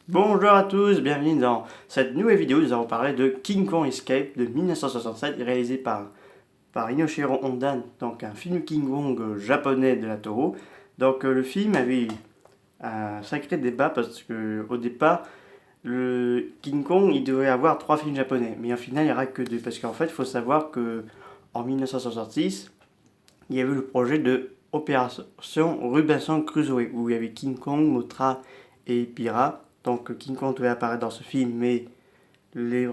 Bonjour à tous, bienvenue dans cette nouvelle vidéo. Nous allons parler de King Kong Escape de 1967, réalisé par Inoshiro Honda, donc un film King Kong japonais de la Toho. Donc le film avait eu un sacré débat parce que au départ, le King Kong il devait avoir trois films japonais, mais au final il n'y aura que deux parce qu'en fait il faut savoir que en 1966, il y avait le projet de Opération Robinson Crusoe où il y avait King Kong, Mothra et Pira. Donc King Kong devait apparaître dans ce film, mais les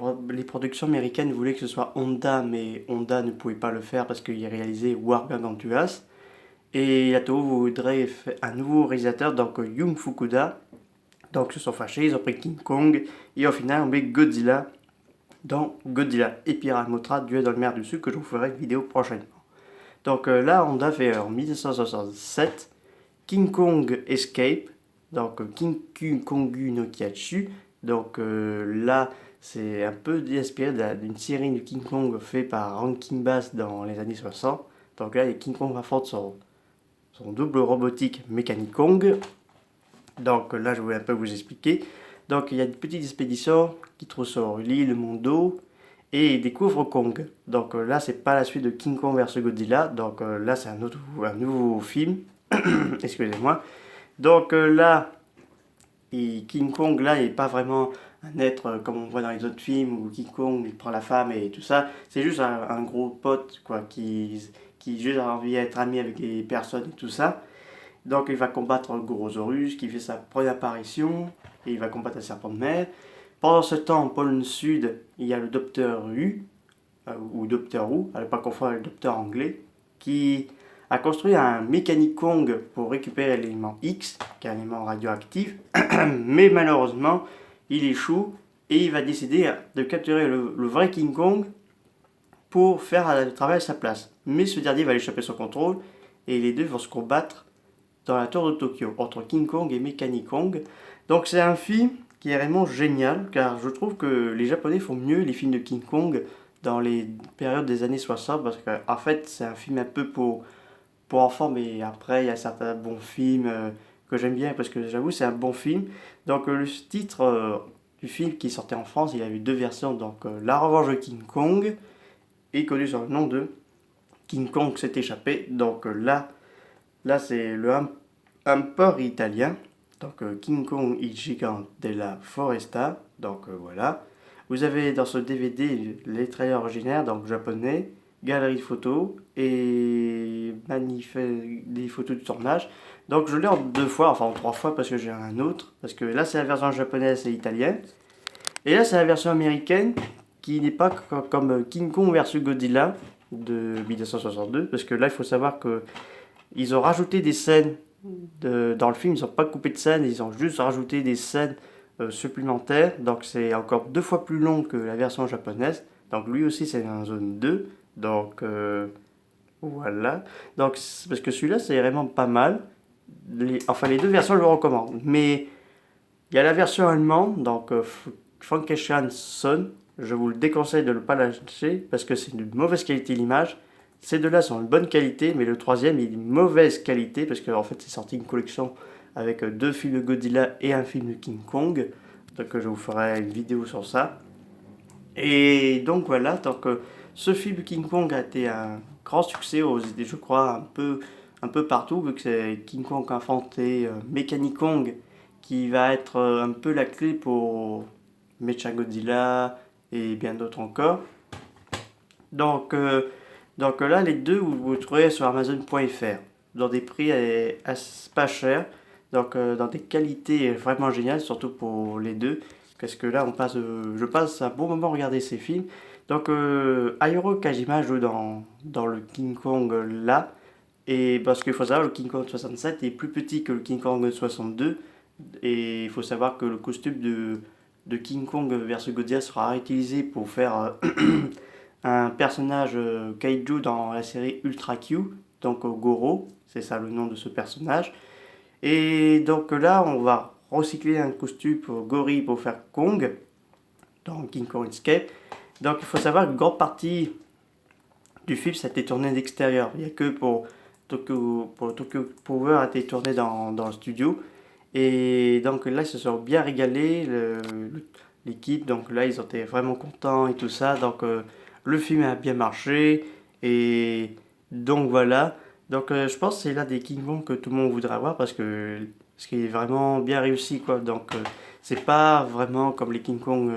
productions américaines voulaient que ce soit Honda, mais Honda ne pouvait pas le faire parce qu'il réalisait War Gargantuas. Et Yamato voudrait un nouveau réalisateur, donc Jun Fukuda. Donc ils se sont fâchés, ils ont pris King Kong, et au final on met Godzilla dans Godzilla et Pira Mothra, Duel dans le mer du Sud, que je vous ferai une vidéo prochainement. Donc là, Honda fait en 1967 King Kong Escape, donc King Kongu no Kyachu. Donc là, c'est un peu inspiré d'une série de King Kong fait par Rankin Bass dans les années 60. Donc là, King Kong affronte son double robotique Mechanic Kong. Donc là, je vais un peu vous expliquer. Donc il y a une petite expédition qui trouve sur l'île Mondo et il découvre Kong. Donc là, c'est pas la suite de King Kong vs Godzilla. Donc là, c'est un nouveau film. Excusez-moi. Donc là, King Kong, là, il n'est pas vraiment un être comme on voit dans les autres films où King Kong il prend la femme et tout ça. C'est juste un gros pote quoi, qui juste a envie d'être ami avec les personnes et tout ça. Donc il va combattre Gorosaurus qui fait sa première apparition et il va combattre un serpent de mer. Pendant ce temps, au pôle Sud, il y a le docteur Hu, ou Docteur Who, à ne pas confondre avec le docteur anglais, qui a construit un Mechanic Kong pour récupérer l'élément X, qui est un élément radioactif, mais malheureusement, il échoue et il va décider de capturer le vrai King Kong pour faire le travail à sa place. Mais ce dernier va échapper son contrôle et les deux vont se combattre dans la tour de Tokyo entre King Kong et Mechanic Kong. Donc c'est un film qui est vraiment génial car je trouve que les Japonais font mieux les films de King Kong dans les périodes des années 60 parce qu'en en fait c'est un film un peu pour enfants, mais après il y a certains bons films que j'aime bien parce que j'avoue c'est un bon film. Donc le titre du film qui sortait en France, il y a eu deux versions, donc La Revanche de King Kong et connu sous le nom de King Kong s'est échappé. Donc là c'est le Humper italien. Donc King Kong il gigante della Foresta. Donc voilà. Vous avez dans ce DVD les trailers originaires, donc japonais, galerie de photos et des photos du tournage. Donc je l'ai en deux fois, enfin en trois fois parce que j'ai un autre. Parce que là c'est la version japonaise et italienne. Et là c'est la version américaine qui n'est pas comme King Kong vs Godzilla de 1962. Parce que là il faut savoir que ils ont rajouté des scènes dans le film, ils n'ont pas coupé de scènes, ils ont juste rajouté des scènes supplémentaires. Donc c'est encore deux fois plus long que la version japonaise. Donc lui aussi c'est en zone 2. Donc voilà. Donc parce que celui-là c'est vraiment pas mal. Enfin les deux versions je le recommande. Mais il y a la version allemande, donc Frankenstein Son. Je vous le déconseille de ne pas l'acheter parce que c'est d'une mauvaise qualité l'image. Ces deux-là sont de bonne qualité, mais le troisième il est de mauvaise qualité parce qu'en fait c'est sorti une collection avec deux films de Godzilla et un film de King Kong. Donc je vous ferai une vidéo sur ça. Et donc voilà, donc ce film King Kong a été un grand succès je crois un peu partout vu que c'est King Kong a inventé Mechanic Kong qui va être un peu la clé pour Mecha Godzilla et bien d'autres encore. Donc, donc là, les deux, vous trouvez sur Amazon.fr dans des prix pas chers, donc dans des qualités vraiment géniales, surtout pour les deux. Parce que là, je passe un bon moment à regarder ces films. Donc, Hayao Kajima joue dans le King Kong là. Et parce qu'il faut savoir, le King Kong 67 est plus petit que le King Kong 62. Et il faut savoir que le costume de King Kong versus Godzilla sera réutilisé pour faire un personnage kaiju dans la série Ultra Q, donc Goro, c'est ça le nom de ce personnage. Et donc là, on va recycler un costume pour Gory pour faire Kong, dans King Kong Escape. Donc il faut savoir qu'une grande partie du film, ça a été tourné d'extérieur. Il n'y a que pour Tokyo Power a été tourné dans le studio. Et donc là, ils se sont bien régalés, l'équipe. Donc là, ils étaient vraiment contents et tout ça. Donc le film a bien marché. Et donc voilà. Donc je pense que c'est l'un des King Kong que tout le monde voudra voir parce qu'il est vraiment bien réussi quoi. Donc c'est pas vraiment comme les King Kong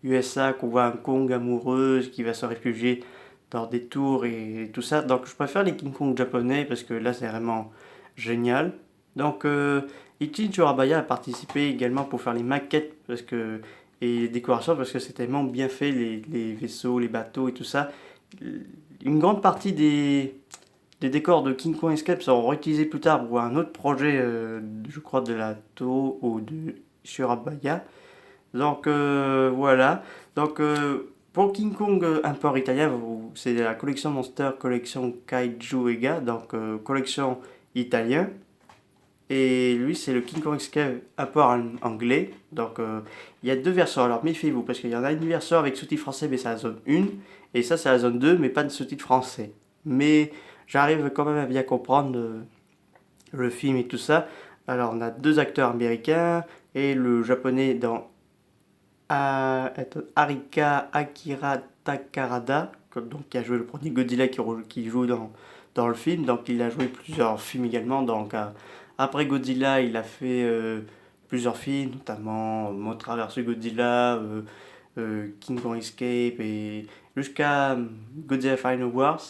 USA qu'on voit un Kong amoureuse qui va se réfugier dans des tours et tout ça. Donc je préfère les King Kong japonais parce que là c'est vraiment génial. Donc Ichi Churabaya a participé également pour faire les maquettes et les décorations parce que c'est tellement bien fait les vaisseaux, les bateaux et tout ça. Une grande partie des décors de King Kong Escape seront réutilisés plus tard pour un autre projet, je crois de la Toho ou de Churabaya. Donc voilà. Donc pour King Kong import italien, c'est la collection Monster, collection Kaiju Ega, donc collection italien. Et lui, c'est le King Kong Escape import anglais. Donc il y a deux versions. Alors méfiez-vous, parce qu'il y en a une version avec sous-titres français, mais c'est la zone 1. Et ça, c'est la zone 2, mais pas de sous-titres français. Mais j'arrive quand même à bien comprendre le film et tout ça. Alors on a deux acteurs américains et le japonais dans Arika Akira Takarada, donc, qui a joué le premier Godzilla qui joue dans le film. Donc il a joué plusieurs films également. Donc après Godzilla, il a fait plusieurs films, notamment Mothra vs Godzilla, King Kong Escape et jusqu'à Godzilla Final Wars.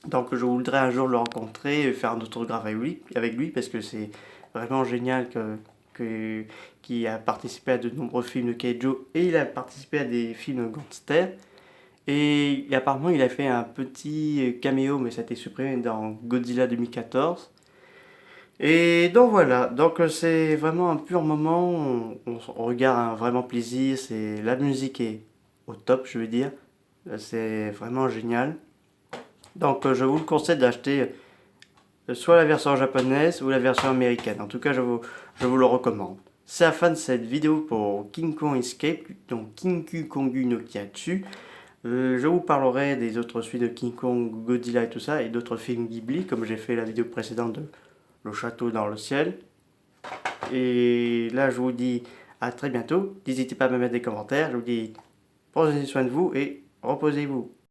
Donc je voudrais un jour le rencontrer et faire un autographe avec lui parce que c'est vraiment génial que, qui a participé à de nombreux films de Kaiju et il a participé à des films gangsters. Et apparemment il a fait un petit caméo mais ça a été supprimé dans Godzilla 2014. Et donc voilà, donc c'est vraiment un pur moment, on regarde un vraiment plaisir, la musique est au top je veux dire, c'est vraiment génial. Donc je vous le conseille d'acheter soit la version japonaise ou la version américaine. En tout cas, je vous le recommande. C'est la fin de cette vidéo pour King Kong Escape, donc Kinku Kongu no Kyatsu. Je vous parlerai des autres suites de King Kong, Godzilla et tout ça, et d'autres films Ghibli, comme j'ai fait la vidéo précédente de Le Château dans le ciel. Et là, je vous dis à très bientôt. N'hésitez pas à me mettre des commentaires. Je vous dis prenez soin de vous et reposez-vous.